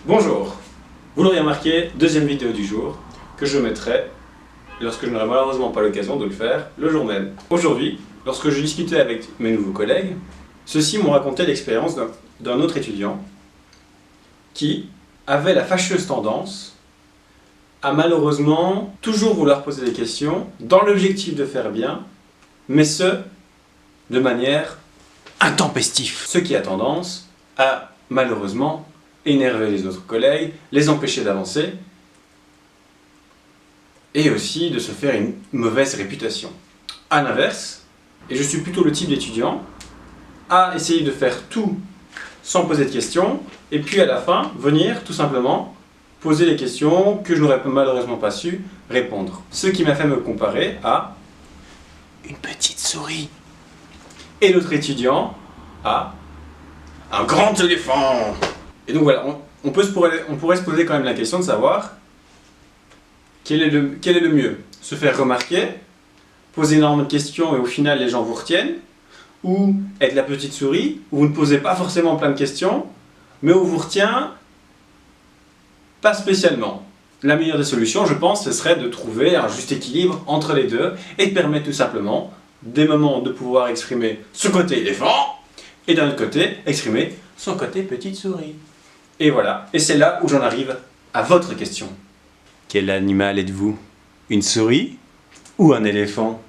Bonjour, vous l'aurez remarqué, deuxième vidéo du jour que je mettrai lorsque je n'aurai malheureusement pas l'occasion de le faire le jour même. Aujourd'hui, lorsque je discutais avec mes nouveaux collègues, ceux-ci m'ont raconté l'expérience d'un autre étudiant qui avait la fâcheuse tendance à malheureusement toujours vouloir poser des questions dans l'objectif de faire bien, mais ce, de manière intempestive. Ce qui a tendance à malheureusement énerver les autres collègues, les empêcher d'avancer et aussi de se faire une mauvaise réputation. A l'inverse, et je suis plutôt le type d'étudiant à essayer de faire tout sans poser de questions et puis à la fin venir tout simplement poser les questions que je n'aurais malheureusement pas su répondre. Ce qui m'a fait me comparer à une petite souris. Et l'autre étudiant à un grand éléphant. Et donc voilà, on pourrait se poser quand même la question de savoir quel est le mieux. Se faire remarquer, poser énormément de questions et au final les gens vous retiennent, ou être la petite souris, où vous ne posez pas forcément plein de questions, mais où vous retient pas spécialement. La meilleure des solutions, je pense, ce serait de trouver un juste équilibre entre les deux et de permettre tout simplement des moments de pouvoir exprimer ce côté éléphant et d'un autre côté exprimer son côté petite souris. Et voilà, et c'est là où j'en arrive à votre question. Quel animal êtes-vous? Une souris ou un éléphant?